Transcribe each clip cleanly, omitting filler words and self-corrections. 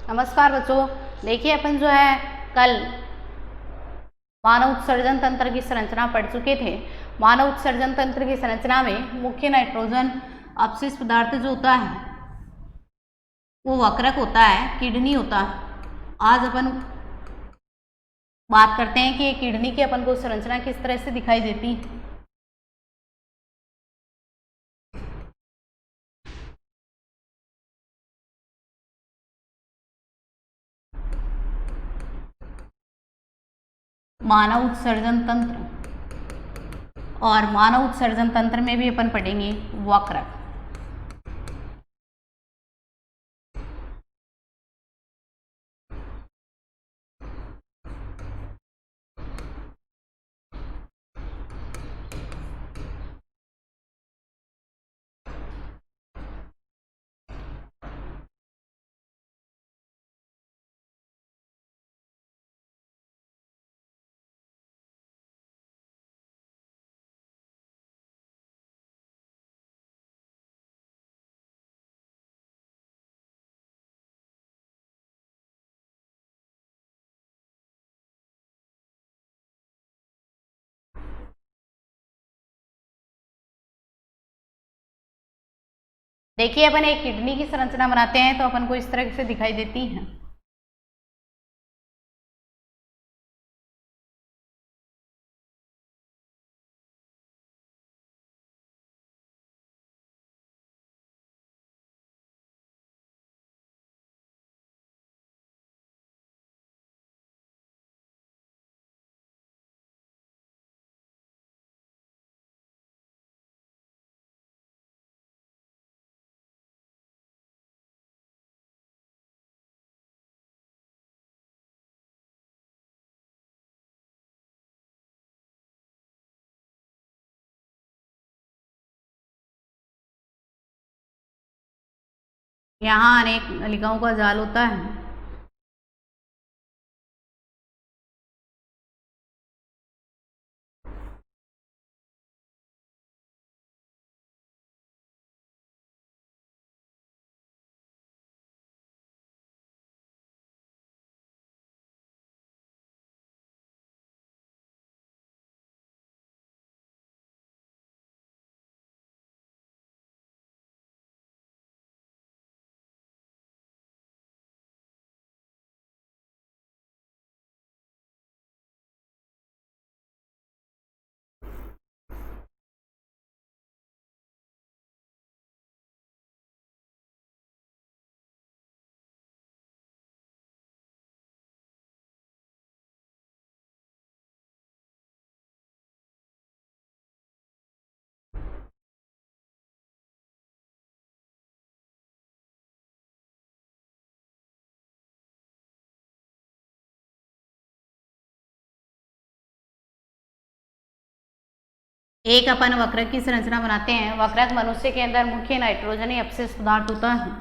नमस्कार बच्चों। देखिए अपन जो है कल मानव उत्सर्जन तंत्र की संरचना पढ़ चुके थे। मानव उत्सर्जन तंत्र की संरचना में मुख्य नाइट्रोजन अपशिष्ट पदार्थ जो होता है वो वक्रक होता है, किडनी होता है। आज अपन बात करते हैं कि किडनी की अपन को संरचना किस तरह से दिखाई देती है। मानव उत्सर्जन तंत्र, और मानव उत्सर्जन तंत्र में भी अपन पढ़ेंगे वक्रक। देखिए अपन एक किडनी की संरचना बनाते हैं तो अपन को इस तरह से दिखाई देती है। यहाँ अनेक नलिकाओं का जाल होता है। एक अपन वक्रक की संरचना बनाते हैं। वक्रक मनुष्य के अंदर मुख्य नाइट्रोजनी अपशिष्ट पदार्थ होता है।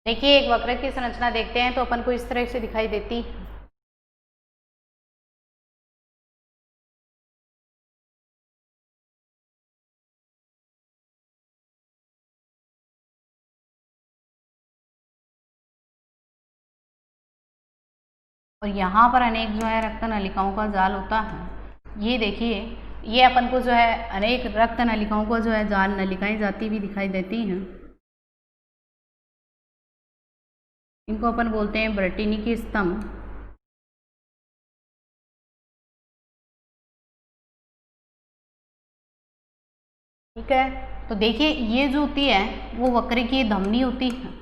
देखिए एक वक्रक की संरचना देखते हैं तो अपन को इस तरह से दिखाई देती है। और यहाँ पर अनेक जो है रक्त नलिकाओं का जाल होता है। ये देखिए, ये अपन को जो है अनेक रक्त नलिकाओं को जो है जाल नलिकाएं जाती हुई दिखाई देती हैं। इनको अपन बोलते हैं ब्रटिनी के स्तंभ। ठीक है, तो देखिए ये जो होती है वो वक्र की धमनी होती है।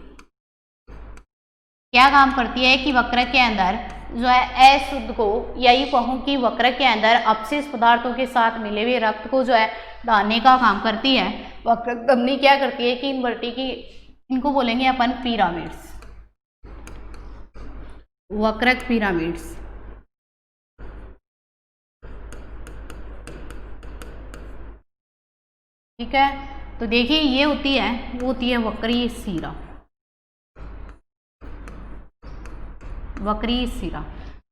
क्या काम करती है कि वक्र के अंदर जो है अशुद्ध को, यही कहूँ कि वक्र के अंदर अपशिष्ट पदार्थों के साथ मिले हुए रक्त को जो है डालने का काम करती है। वक्र धमनी क्या करती है कि इन वर्टी की, इनको बोलेंगे अपन पिरामिड्स, वक्रक पिरामिड्स। ठीक है, तो देखिए ये होती है, वो होती है वक्रीय शिरा। वक्रीय शिरा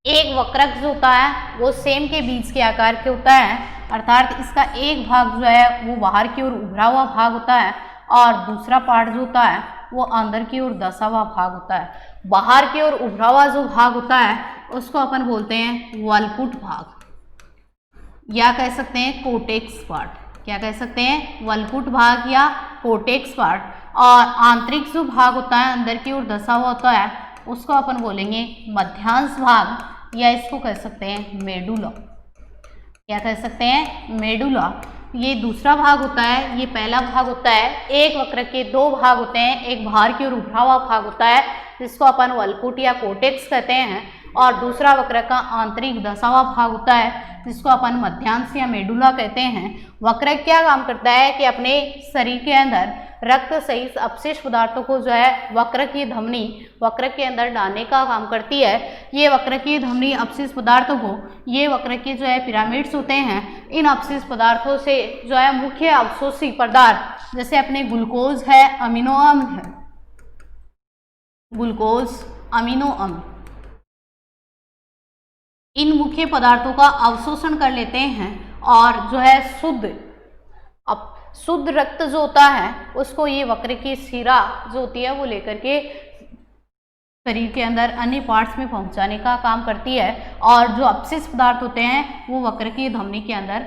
एक वक्रक जो होता है वो सेम के बीज के आकार के होता है, अर्थात इसका एक भाग जो है वो बाहर की ओर उभरा हुआ भाग होता है और दूसरा पार्ट जो होता है वो अंदर की ओर धंसा हुआ भाग होता है। बाहर की ओर उभरा हुआ जो भाग होता है उसको अपन बोलते हैं वलकुट भाग या कह सकते हैं कोटेक्स पार्ट। क्या कह सकते हैं? वलकुट भाग या कोटेक्स पार्ट। और आंतरिक जो भाग होता है अंदर की ओर धंसा हुआ होता है उसको अपन बोलेंगे मध्यांश भाग या इसको कह सकते हैं मेडुला। क्या कह सकते हैं? मेडुला। ये दूसरा भाग होता है, ये पहला भाग होता है। एक वक्र के दो भाग होते हैं, एक बाहर की ओर उभरा हुआ भाग होता है जिसको अपन वलकुट या कोटेक्स कहते हैं, और दूसरा वक्र का आंतरिक धंसा हुआ भाग होता है जिसको अपन मध्यांश या मेडुला कहते हैं। वक्र क्या काम करता है कि अपने शरीर के अंदर रक्त सहित अपशिष्ट पदार्थों को जो है वक्र की धमनी वक्र के अंदर डालने का काम करती है। ये वक्र की धमनी अपशिष्ट पदार्थों को, ये वक्र के जो है पिरामिड्स होते हैं, इन अपशिष्ट पदार्थों से जो है मुख्य अवशोषी पदार्थ जैसे अपने ग्लूकोज है, अमीनो अम्ल है, ग्लूकोज, अमीनो अम्ल, इन मुख्य पदार्थों का अवशोषण कर लेते हैं और जो है शुद्ध रक्त जो होता है उसको ये वक्र की शिरा जो होती है वो लेकर के शरीर के अंदर अन्य पार्ट्स में पहुंचाने का काम करती है। और जो अपशिष्ट पदार्थ होते हैं वो वक्र की धमनी के अंदर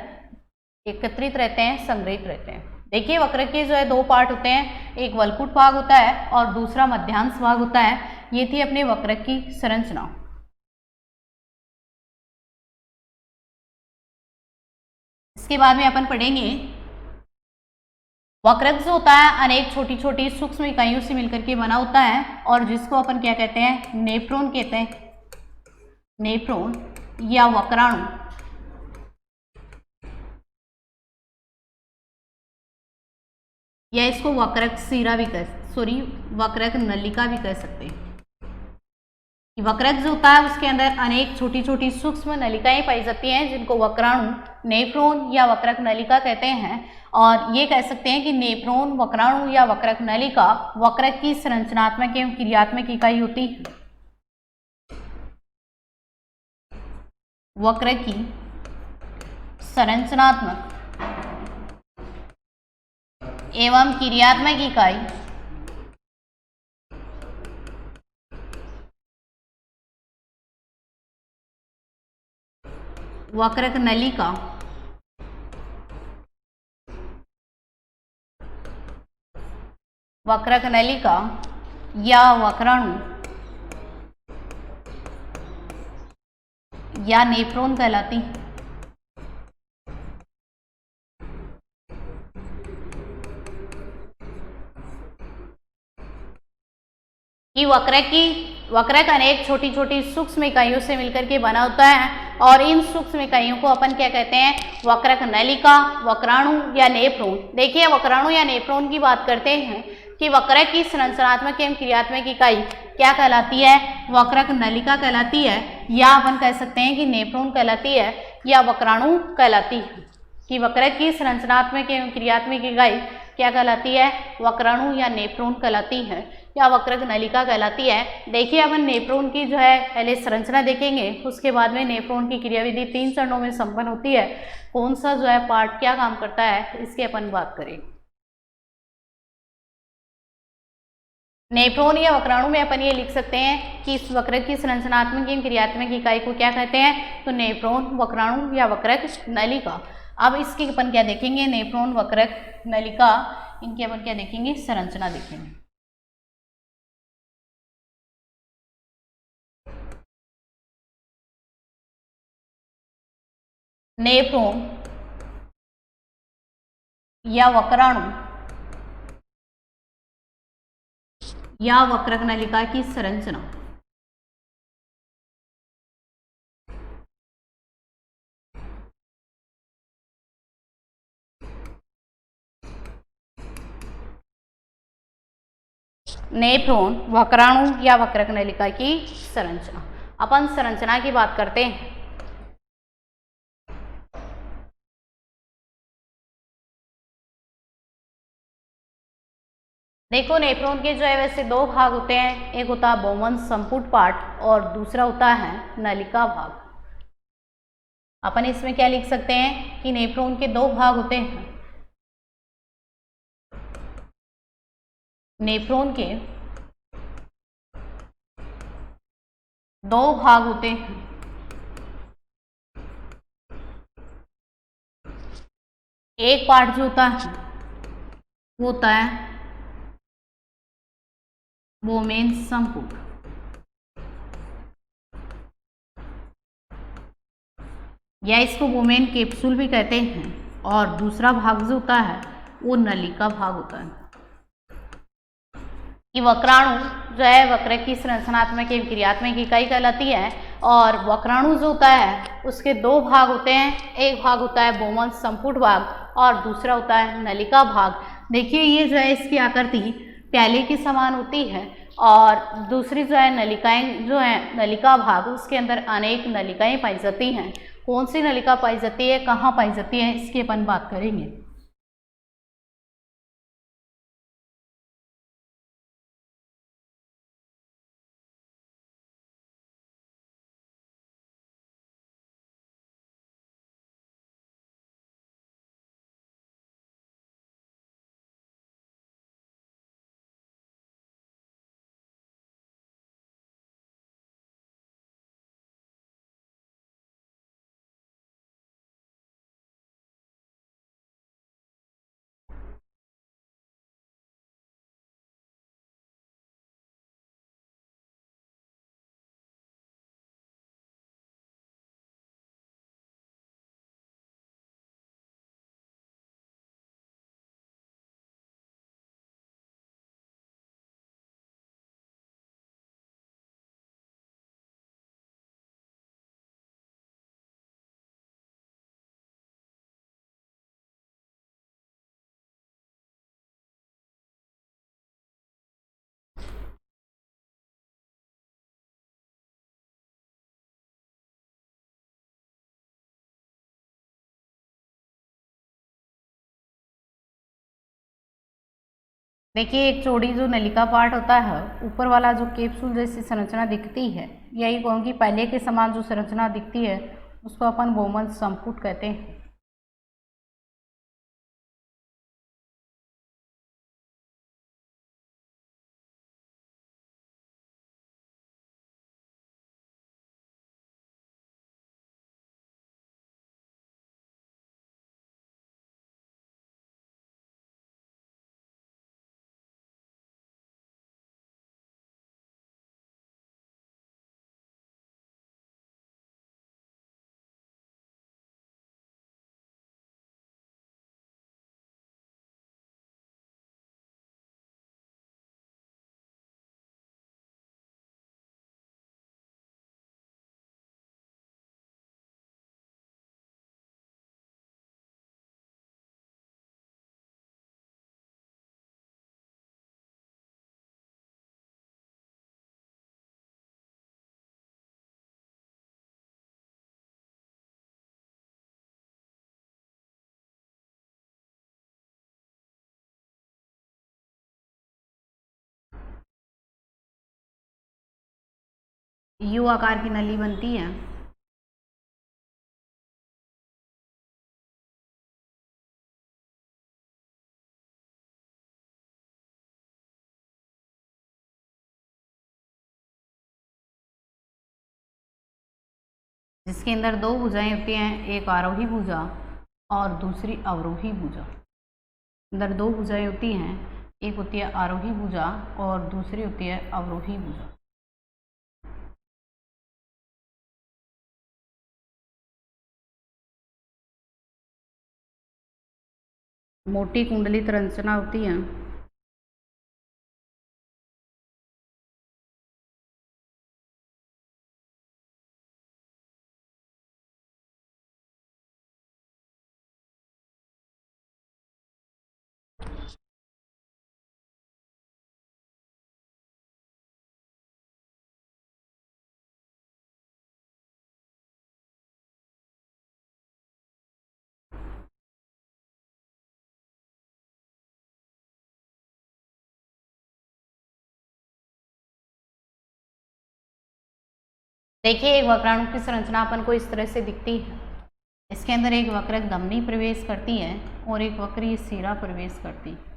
एकत्रित रहते हैं, संग्रहित रहते हैं। देखिए वक्र के जो है दो पार्ट होते हैं, एक वलकुट भाग होता है और दूसरा मध्यांश भाग होता है। ये थी अपने वक्र की संरचना। इसके बाद में अपन पढ़ेंगे वक्रक जो होता है अनेक छोटी छोटी सूक्ष्म इकाइयों से मिलकर के बना होता है और जिसको अपन क्या कहते हैं? नेफ्रॉन कहते हैं। नेफ्रॉन या वक्राणु। या इसको वक्रक शिरा भी वक्रक नलिका भी कह सकते हैं। वक्रक जो होता है उसके अंदर अनेक छोटी छोटी सूक्ष्म नलिकाएं पाई जाती हैं जिनको वक्राणु, नेफ्रॉन या वक्रक नलिका कहते हैं। और ये कह सकते हैं कि नेफ्रॉन, वक्राणु या वक्रक नलिका वक्रक की संरचनात्मक एवं क्रियात्मक इकाई होती है। वक्र की संरचनात्मक एवं क्रियात्मक इकाई वक्रक नलिका वक्रक नलिका या वक्राणु या नेफ्रॉन कहलाती है। कि वक्रक अनेक छोटी छोटी सूक्ष्म इकाइयों से मिलकर के बना होता है और इन सूक्ष्म इकाइयों को अपन क्या कहते हैं? वक्रक नलिका, वक्राणु या नेफ्रॉन। देखिए वक्राणु या नेफ्रॉन की बात करते हैं कि वक्रक की संरचनात्मक एवं क्रियात्मक इकाई क्या कहलाती है? वक्रक नलिका कहलाती है, या अपन कह सकते हैं कि नेफ्रॉन कहलाती है या वक्राणु कहलाती है। कि वक्रक की संरचनात्मक एवं क्रियात्मक इकाई क्या कहलाती है? वक्राणु या नेफ्रॉन कहलाती है या वक्रक नलिका कहलाती है। देखिए अपन नेफ्रॉन की जो है पहले संरचना देखेंगे, उसके बाद में नेफ्रॉन की क्रियाविधि 3 चरणों में संपन्न होती है। कौन सा जो है पार्ट क्या काम करता है इसकी अपन बात करें। नेफ्रॉन या वक्राणु में अपन ये लिख सकते हैं कि इस वक्रक की संरचनात्मक एवं क्रियात्मक इकाई को क्या कहते हैं, तो नेफ्रॉन, वक्राणु या वक्रक नलिका। अब इसकी अपन क्या देखेंगे, नेफ्रॉन, वक्रक, नलिका, इनकी अपन क्या देखेंगे, संरचना देखेंगे। नेफ्रॉन या वक्राणु या वक्रक नलिका की संरचना। नेफ्रॉन, वक्राणु या वक्रक नलिका की संरचना। अपन संरचना की बात करते हैं। देखो, नेफ्रॉन के जो है वैसे दो भाग होते हैं, एक होता है बोमन संपुट पार्ट और दूसरा होता है नलिका भाग। अपन इसमें क्या लिख सकते हैं कि नेफ्रॉन के दो भाग होते हैं। नेफ्रॉन के दो भाग होते हैं। एक पार्ट जो होता है वो होता है बोमेन संपुट, या इसको बोमेन कैप्सूल भी कहते हैं, और दूसरा भाग जो होता है वो नलिका भाग होता है। कि वक्राणु जो है वक्रक की संरचनात्मक एवं क्रियात्मक इकाई कहलाती है, और वक्राणु जो होता है उसके दो भाग होते हैं, एक भाग होता है बोमन संपुट भाग और दूसरा होता है नलिका भाग। देखिए, ये जो है इसकी आकृति प्याले के समान होती है, और दूसरी जो है नलिकाएं जो है नलिका भाग, उसके अंदर अनेक नलिकाएं पाई जाती हैं। कौन सी नलिका पाई जाती है, कहाँ पाई जाती है, इसकी अपन बात करेंगे। देखिए, एक चौड़ी जो नलिका पार्ट होता है, ऊपर वाला जो कैप्सूल जैसी संरचना दिखती है, यही कहूँगी पहले के समान जो संरचना दिखती है उसको अपन बोमन संपुट कहते हैं। यू आकार की नली बनती है। जिसके अंदर दो भुजाएं होती हैं, एक आरोही भुजा और दूसरी अवरोही भुजा। अंदर दो भुजाएं होती हैं, एक होती है आरोही भुजा और दूसरी होती है अवरोही भुजा। मोटी कुंडलित रचना होती है। देखिए, एक वक्राणु की संरचना अपन को इस तरह से दिखती है। इसके अंदर एक वक्रक धमनी प्रवेश करती है और एक वक्रीय सिरा प्रवेश करती है।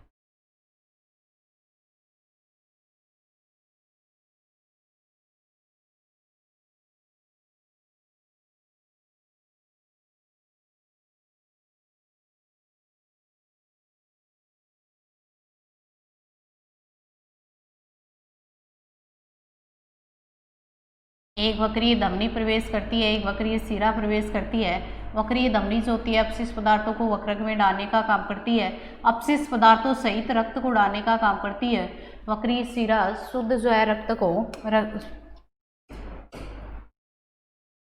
एक वक्रीय धमनी प्रवेश करती है, एक वक्रीय सिरा प्रवेश करती है। वक्रीय धमनी जो होती है अपशिष्ट पदार्थों को वक्रक में डालने का काम करती है, अपशिष्ट पदार्थों सहित रक्त को डालने का काम करती है। वक्रीय सिरा शुद्ध जो है रक्त को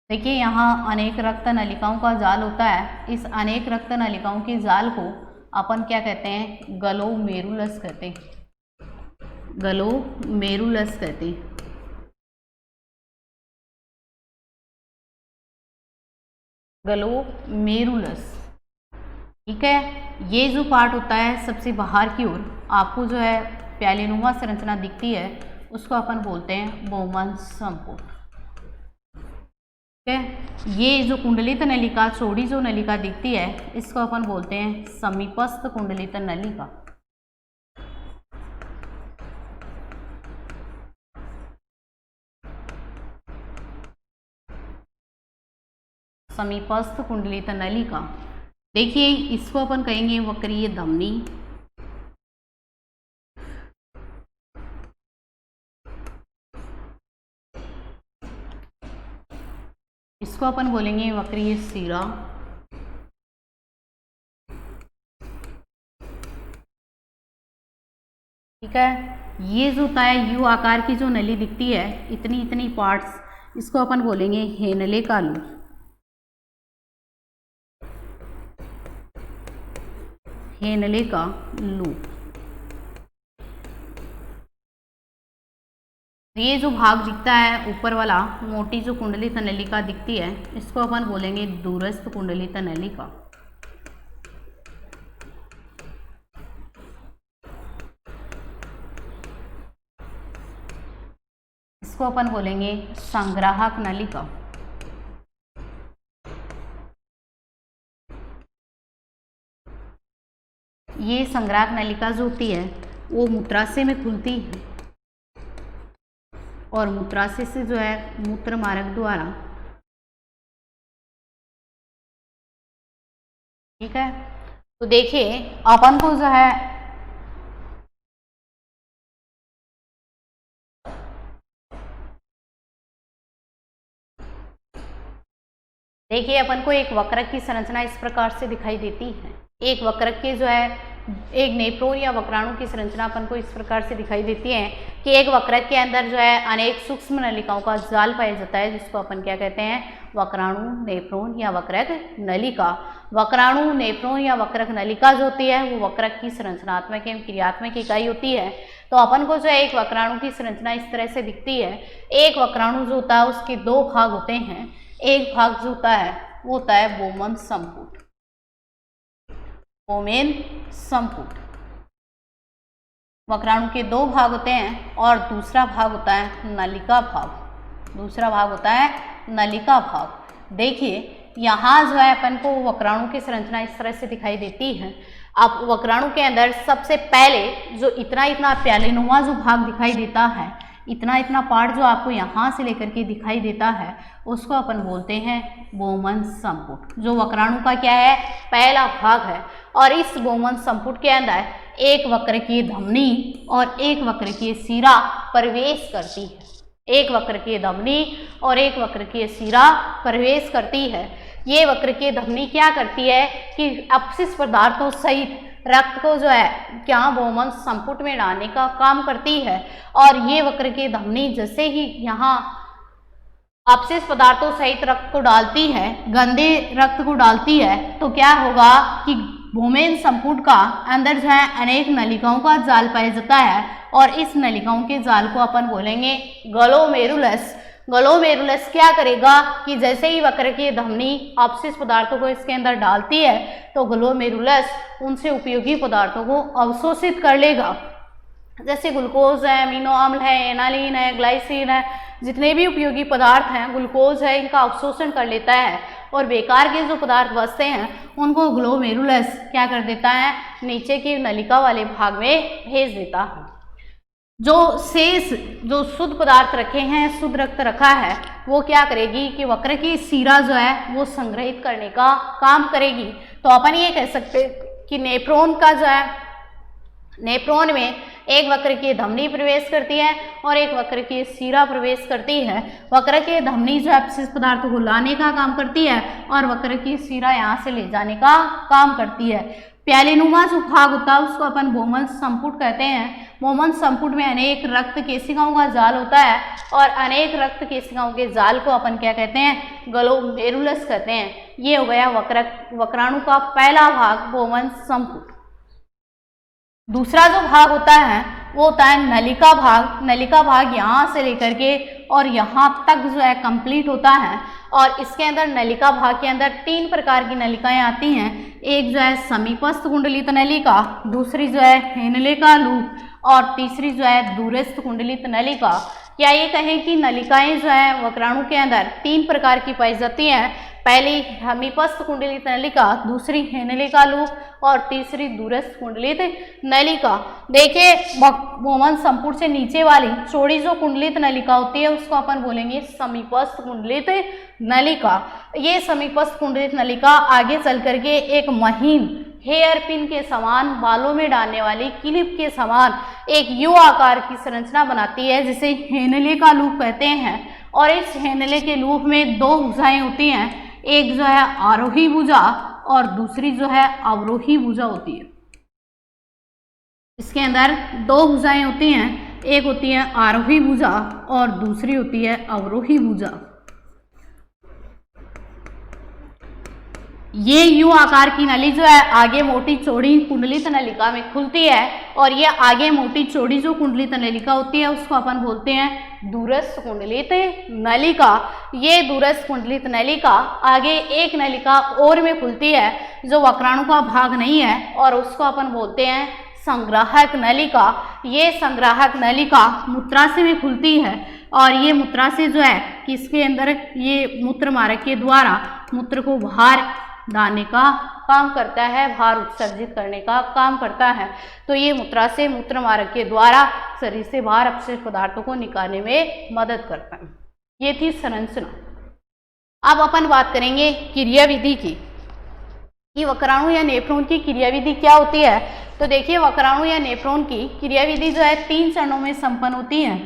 देखिए, यहाँ अनेक रक्त नलिकाओं का जाल होता है। इस अनेक रक्त नलिकाओं के जाल को अपन क्या कहते हैं? ग्लोमेरुलस कहते हैं। ग्लोमेरुलस कहते हैं। ग्लोमेरुलस, ठीक है। ये जो पार्ट होता है सबसे बाहर की ओर आपको जो है प्यालेनुमा संरचना दिखती है, उसको अपन बोलते हैं बोमन संपुट, ठीक है। ये जो कुंडलित नलिका, चौड़ी जो नलिका दिखती है, इसको अपन बोलते हैं समीपस्थ कुंडलित नलिका। समीपस्थ कुंडलित नलिका। देखिए, इसको अपन कहेंगे वक्रीय धमनी। इसको अपन बोलेंगे वक्रीय सिरा। ठीक है। ये जो होता है यू आकार की जो नली दिखती है, इतनी इतनी पार्ट्स, इसको अपन बोलेंगे हेनले का लूप। हेनले का लूप। ये जो भाग दिखता है ऊपर वाला, मोटी जो कुंडलित नलिका दिखती है, इसको अपन बोलेंगे दूरस्थ कुंडलित नलिका। इसको अपन बोलेंगे संग्राहक नलिका। ये संग्राहक नलिका जो होती है वो मूत्राशय में खुलती है और मूत्राशय से जो है मूत्र मार्ग द्वारा, ठीक है। तो देखिए, अपन को जो है देखिए, अपन को एक वक्रक की संरचना इस प्रकार से दिखाई देती है। एक वक्रक के जो है एक नेफ्रॉन या वक्राणु की संरचना अपन को इस प्रकार से दिखाई देती है कि एक वक्रक के अंदर जो है अनेक सूक्ष्म नलिकाओं का जाल पाया जाता है, जिसको अपन क्या कहते हैं? वक्राणु, नेफ्रॉन या वक्रक नलिका। वक्राणु, नेफ्रॉन या वक्रक नलिका जो होती है वो वक्रक की संरचनात्मक एवं क्रियात्मक इकाई होती है। तो अपन को जो है एक वक्राणु की संरचना इस तरह से दिखती है। एक वक्राणु जो होता है उसके दो भाग होते हैं। एक भाग जो होता है वो होता है बोमन संपुट। बोमेन संपुट। वक्राणु के दो भाग होते हैं और दूसरा भाग होता है नलिका भाग। दूसरा भाग होता है नलिका भाग। देखिए, यहाँ जो है अपन को वक्राणु की संरचना इस तरह से दिखाई देती है। अब वक्राणु के अंदर सबसे पहले जो इतना इतना प्यालेनुमा जो भाग दिखाई देता है, इतना इतना पार्ट जो आपको यहाँ से लेकर के दिखाई देता है उसको अपन बोलते हैं बोमन संपुट, जो वक्राणु का क्या है, पहला भाग है। और इस बोमन संपुट के अंदर एक वक्रकीय धमनी और एक वक्रकीय सिरा प्रवेश करती है। एक वक्रकीय धमनी और एक वक्रकीय सिरा प्रवेश करती है। ये वक्रकीय धमनी क्या करती है कि अपशिष्ट पदार्थों सहित रक्त को जो है क्या बोमन संपुट में डालने का काम करती है। और ये वक्रकीय धमनी जैसे ही यहाँ अपशिष्ट पदार्थों सहित रक्त को डालती है, गंदे रक्त को डालती है, तो क्या होगा कि बोमेन संपुट का अंदर जो है अनेक नलिकाओं का जाल पाया जाता है। और इस नलिकाओं के जाल को अपन बोलेंगे ग्लोमेरुलस। ग्लोमेरुलस क्या करेगा कि जैसे ही वक्रकीय धमनी अपशिष्ट पदार्थों को इसके अंदर डालती है तो ग्लोमेरुलस उनसे उपयोगी पदार्थों को अवशोषित कर लेगा। जैसे ग्लूकोज है, अमीनो अम्ल है, एनालिन है, ग्लाइसिन है, जितने भी उपयोगी पदार्थ हैं, ग्लूकोज है, इनका अवशोषण कर लेता है। और बेकार के जो पदार्थ बचते हैं उनको ग्लोमेरुलस क्या कर देता है, नीचे की नलिका वाले भाग में भेज देता है। जो शेष जो शुद्ध पदार्थ रखे हैं, शुद्ध रक्त रखा है, वो क्या करेगी कि वक्रकीय सिरा जो है वो संग्रहित करने का काम करेगी। तो अपन ये कह सकते कि नेफ्रॉन का जो है, नेफ्रॉन में एक वक्रकीय धमनी प्रवेश करती है और एक वक्रकीय सिरा प्रवेश करती है। वक्रकीय धमनी जो है अपशिष्ट पदार्थों को लाने का काम करती है और वक्रकीय सिरा यहाँ से ले जाने का काम करती है। प्यालेनुमा जो भाग होता है उसको अपन बोमन संपुट कहते हैं। बोमन संपुट में अनेक रक्त केशिकाओं का जाल होता है और अनेक रक्त केशिकाओं के जाल को अपन क्या कहते हैं, ग्लोमेरुलस कहते हैं। ये हो गया वक्राणु का पहला भाग बोमन संपुट। दूसरा जो भाग होता है वो होता है नलिका भाग। नलिका भाग यहाँ से लेकर के और यहाँ तक जो है कंप्लीट होता है। और इसके अंदर नलिका भाग के अंदर 3 प्रकार की नलिकाएं आती हैं। एक जो है समीपस्थ कुंडलित नलिका, दूसरी जो है हेनले लूप और तीसरी जो है दूरस्थ कुंडलित नलिका। क्या ये कहें कि नलिकाएं जो है वक्राणु के अंदर 3 प्रकार की पाई जाती हैं। पहली समीपस्थ कुंडलित नलिका, दूसरी हेनले लूप और तीसरी दूरस्थ कुंडलित नलिका। देखिए बोमन संपुट से नीचे वाली चौड़ी जो कुंडलित नलिका होती है उसको अपन बोलेंगे समीपस्थ कुंडलित नलिका। ये समीपस्थ कुंडलित नलिका आगे चल करके एक महीन हेयर पिन के समान, बालों में डालने वाली क्लिप के समान एक यू आकार की संरचना बनाती है जिसे हेनले लूप कहते हैं। और इस हेनले के लूप में 2 भुजाएं होती हैं, एक जो है आरोही भुजा और दूसरी जो है अवरोही भुजा होती है। इसके अंदर 2 भुजाएं होती हैं, एक होती है आरोही भुजा और दूसरी होती है अवरोही भुजा। ये यू आकार की नली जो है आगे मोटी चौड़ी कुंडलित नलिका में खुलती है और ये आगे मोटी चौड़ी जो कुंडलित नलिका होती है उसको अपन बोलते हैं दूरस्थ कुंडलित नलिका। ये दूरस्थ कुंडलित नलिका आगे एक नलिका और में खुलती है जो वक्राणु का भाग नहीं है और उसको अपन बोलते हैं संग्राहक नलिका। ये संग्राहक नलिका मूत्राशय में खुलती है और ये मूत्राशय जो है किसके अंदर, ये मूत्र मार्ग के द्वारा मूत्र को बाहर डालने का काम करता है, बाहर उत्सर्जित करने का काम करता है। तो ये मूत्राशय मूत्र मार्ग के द्वारा शरीर से बाहर अपशिष्ट पदार्थों को निकालने में मदद करता है। ये थी संरचना। अब अपन बात करेंगे क्रियाविधि की कि वक्राणु या नेफ्रॉन की क्रियाविधि क्या होती है। तो देखिए वक्राणु या नेफ्रॉन की क्रियाविधि जो है 3 चरणों में संपन्न होती है।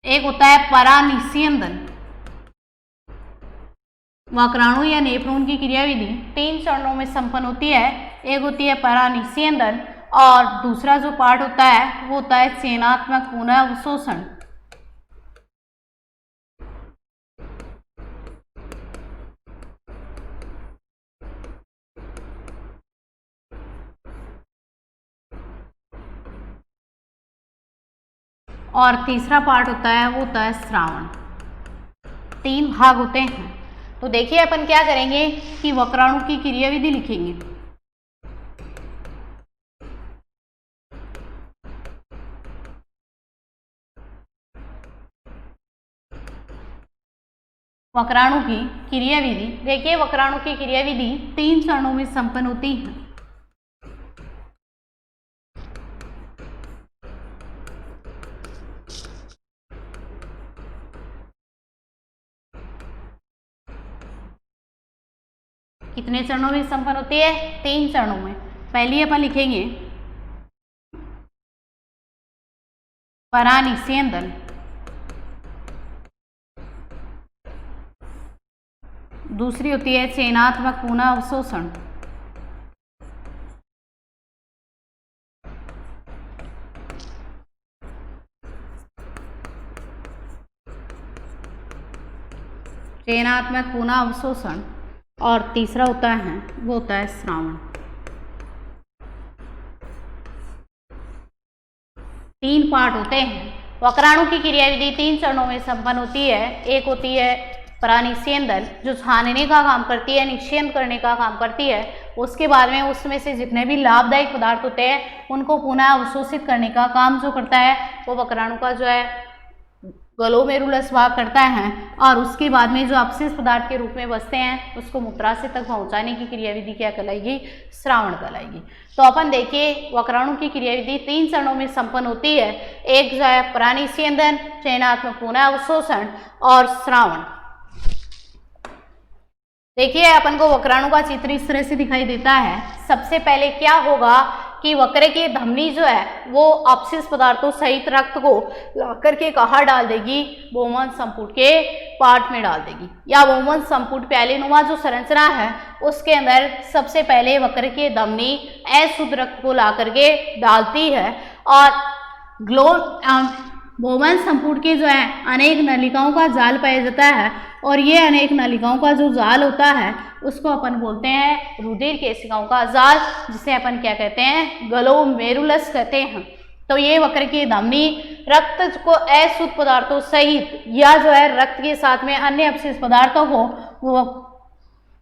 एक होता है परानिस्यंदन। वक्राणु या नेफ्रॉन की क्रियाविधि 3 चरणों में संपन्न होती है। एक होती है परानिस्यंदन और दूसरा जो पार्ट होता है वो होता है चयनात्मक पुनः अवशोषण। और तीसरा पार्ट होता है वो होता है श्रावण। 3 भाग होते हैं। तो देखिए अपन क्या करेंगे कि वक्राणु की क्रियाविधि लिखेंगे। वक्राणु की क्रियाविधि, देखिए वक्राणु की क्रियाविधि 3 चरणों में संपन्न होती है। कितने चरणों में संपन्न होती है? 3 चरणों में। पहली अपन लिखेंगे परानिषेधन, दूसरी होती है चयनात्मक पुनः अवशोषण, चयनात्मक पुनः अवशोषण, और तीसरा होता है वो होता है श्रावण। 3 पार्ट होते हैं। वक्राणु की क्रियाविधि 3 चरणों में संपन्न होती है। एक होती है परानिषेधन, जो छानने का काम करती है, निषेध करने का काम करती है। उसके बाद में उसमें से जितने भी लाभदायक पदार्थ होते हैं उनको पुनः अवशोषित करने का काम जो करता है वो वक्राणु का जो है ग्लोमेरुलस भाग करता है। और उसके बाद में जो अपशिष्ट पदार्थ के रूप में बचते हैं उसको मूत्राशय तक पहुंचाने की क्रियाविधि क्या कहलाएगी? श्रावण कहलाएगी। तो अपन देखिए वक्राणु की क्रियाविधि 3 चरणों में संपन्न होती है। एक जो है परानिषेधन, चयनात्मक पुनः अवशोषण और श्रावण। देखिए अपन को वक्राणु का चित्र इस तरह से दिखाई देता है। सबसे पहले क्या होगा कि वक्र की धमनी जो है वो अपशिष्ट पदार्थों सहित रक्त को ला करके कहाँ डाल देगी? बहुमन संपुट के पार्ट में डाल देगी, या बहुमन संपुट प्यालेनुमा जो संरचना है उसके अंदर सबसे पहले वक्र की धमनी अशुद्ध रक्त को ला करके डालती है। और बहुमन संपुट के जो है अनेक नलिकाओं का जाल पाया जाता है, और ये अनेक नलिकाओं का जो जाल होता है उसको अपन बोलते हैं रुधिर केशिकाओं का जाल, जिसे अपन क्या कहते हैं? ग्लोमेरुलस कहते हैं। तो ये वक्र की धमनी रक्त को अशुद्ध पदार्थों सहित या जो है रक्त के साथ में अन्य अपशिष्ट पदार्थों को वो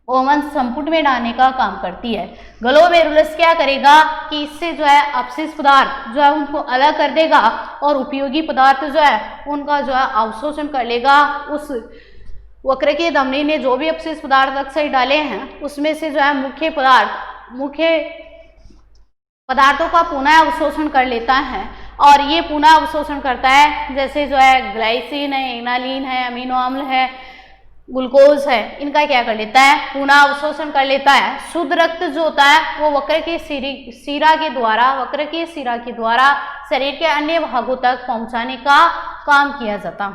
बहुमन संपुट में डालने का काम करती है। ग्लोमेरुलस क्या करेगा कि इससे जो है अपशिष्ट पदार्थ जो है उनको अलग कर देगा और उपयोगी पदार्थ जो है उनका जो है अवशोषण कर लेगा। उस वक्र की धमनी ने जो भी अपशिष्ट पदार्थ अक्सर डाले हैं उसमें से जो है मुख्य पदार्थों का पुनः अवशोषण कर लेता है। और ये पुनः अवशोषण करता है जैसे जो है ग्लाइसिन है, एनालिन है, अमीनो अम्ल है, ग्लूकोज है, इनका क्या कर लेता है? पुनः अवशोषण कर लेता है। शुद्ध रक्त जो होता है वो वक्र की शिरा के द्वारा शरीर के अन्य भागों तक पहुंचाने का काम किया जाता।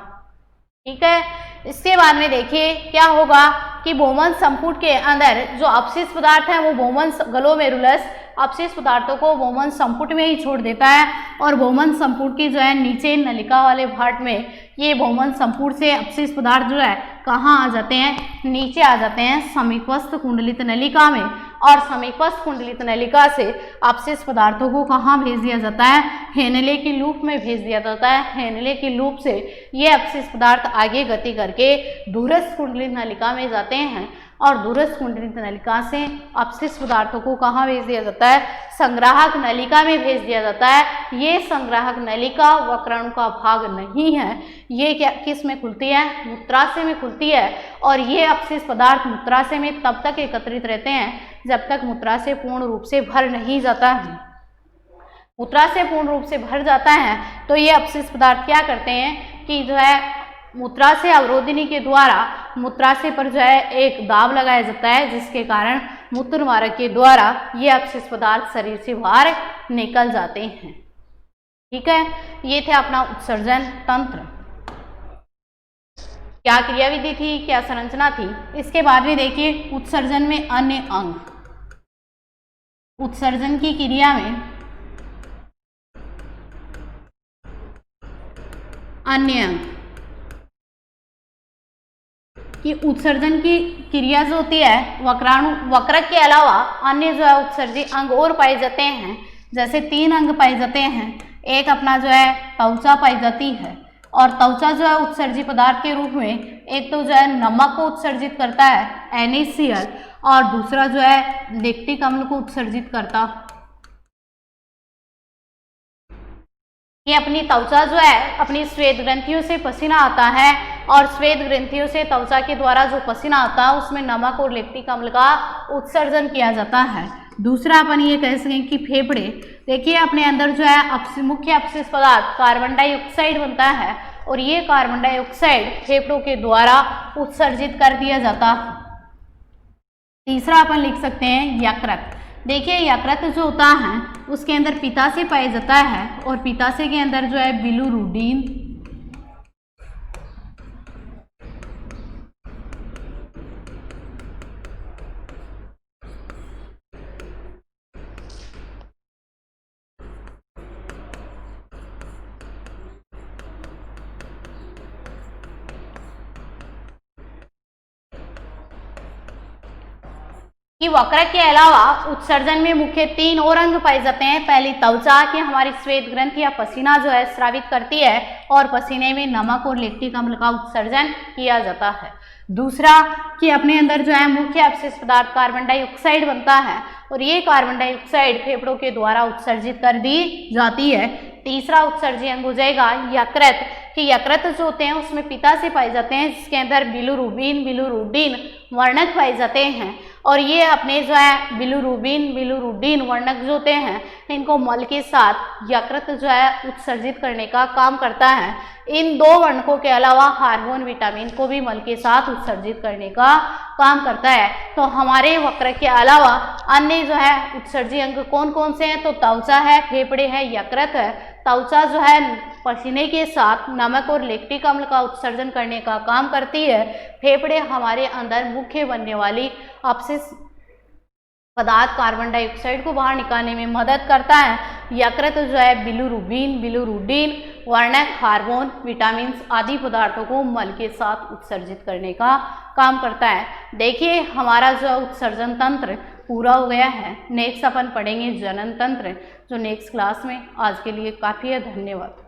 ठीक है। इसके बाद में देखिए क्या होगा कि बहुमन संपुट के अंदर जो अपशिष्ट पदार्थ है वो बहुमन ग्लोमेरुलस अपशिष्ट पदार्थों को बहुमन संपुट में ही छोड़ देता है। और बहुमन संपुट की जो है नीचे नलिका वाले भाग में ये बहुमन संपुट से अपशिष्ट पदार्थ जो है कहाँ आ जाते हैं? नीचे आ जाते हैं समीपस्थ कुंडलित नलिका में। और समीपस्थ कुंडलित नलिका से अपशिष्ट पदार्थों को कहाँ भेज दिया जाता है? हेनले की लूप में भेज दिया जाता है। हेनले की लूप से ये अपशिष्ट पदार्थ आगे गति करके दूरस्थ कुंडलित नलिका में जाते हैं। और दूरस्थ कुंडलित नलिका से अपशिष्ट पदार्थों को कहाँ भेज दिया जाता है? संग्राहक नलिका में भेज दिया जाता है। ये संग्राहक नलिका वक्राणु का भाग नहीं है। ये क्या किस में खुलती है? मूत्राशय में खुलती है। और ये अपशिष्ट पदार्थ मूत्राशय में तब तक एकत्रित रहते हैं जब तक मूत्राशय पूर्ण रूप से भर नहीं जाता है। मूत्राशय पूर्ण रूप से भर जाता है तो ये अपशिष्ट पदार्थ क्या करते हैं कि जो है मूत्राशय अवरोधिनी के द्वारा मूत्राशय पर जो है एक दाब लगाया जाता है, जिसके कारण मूत्र मार्ग के द्वारा ये अपशिष्ट पदार्थ शरीर से बाहर निकल जाते हैं। ठीक है, ये थे अपना उत्सर्जन तंत्र। क्या क्रियाविधि थी, क्या संरचना थी। इसके बाद में देखिए उत्सर्जन में अन्य अंग। उत्सर्जन की क्रिया में अन्य अंग कि उत्सर्जन की क्रिया जो होती है वक्रक के अलावा अन्य जो है उत्सर्जी अंग और पाए जाते हैं। जैसे 3 अंग पाए जाते हैं। एक अपना जो है त्वचा पाई जाती है, और त्वचा जो है उत्सर्जी पदार्थ के रूप में एक तो जो है नमक को उत्सर्जित करता है NaCl, और दूसरा जो है लैक्टिक अम्ल को उत्सर्जित करता। ये अपनी त्वचा जो है अपनी श्वेत ग्रंथियों से पसीना आता है, और श्वेत ग्रंथियों से त्वचा के द्वारा जो पसीना आता है उसमें नमक और लैक्टिक अम्ल का उत्सर्जन किया जाता है। दूसरा अपन ये कह सकें कि फेफड़े। देखिए अपने अंदर जो है मुख्य अपशिष्ट पदार्थ कार्बन डाइऑक्साइड बनता है, और ये कार्बन डाइऑक्साइड फेफड़ों के द्वारा उत्सर्जित कर दिया जाता है। तीसरा अपन लिख सकते हैं यकृत। देखिए यकृत जो होता है उसके अंदर पित्ताशय पाया जाता है और पित्ताशय के अंदर जो है बिलिरुबिन, कि वक्र के अलावा उत्सर्जन में मुख्य 3 और अंग पाए जाते हैं। पहली त्वचा कि हमारी श्वेत ग्रंथि या पसीना जो है स्रावित करती है और पसीने में नमक और लैक्टिक अम्ल का उत्सर्जन किया जाता है। दूसरा कि अपने अंदर जो है मुख्य अपशिष्ट पदार्थ कार्बन डाइऑक्साइड बनता है और ये कार्बन डाइऑक्साइड फेफड़ों के द्वारा उत्सर्जित कर दी जाती है। तीसरा उत्सर्जी अंग हो जाएगा यकृत कि यकृत जो होते हैं उसमें पित्ताशय पाए जाते हैं जिसके अंदर बिलिरुबिन वर्णक पाए जाते हैं और ये अपने जो है बिलिरुबिन वर्णक जो होते हैं इनको मल के साथ यकृत जो है उत्सर्जित करने का काम करता है। इन 2 वर्णकों के अलावा हार्मोन विटामिन को भी मल के साथ उत्सर्जित करने का काम करता है। तो हमारे वक्र के अलावा अन्य जो है उत्सर्जी अंग कौन कौन से हैं? तो त्वचा है, फेफड़े है, यकृत है। त्वचा जो है पसीने के साथ नमक और लैक्टिक अम्ल का उत्सर्जन करने का काम करती है। फेफड़े हमारे अंदर मुख्य बनने वाली अपशिष्ट पदार्थ कार्बन डाइऑक्साइड को बाहर निकालने में मदद करता है। यकृत जो है बिलिरुबिन वर्णक, हार्मोन, विटामिन आदि पदार्थों को मल के साथ उत्सर्जित करने का काम करता है। देखिए हमारा जो उत्सर्जन तंत्र पूरा हो गया है। नेक्स्ट अपन पढ़ेंगे जनन तंत्र जो नेक्स्ट क्लास में। आज के लिए काफ़ी है, धन्यवाद।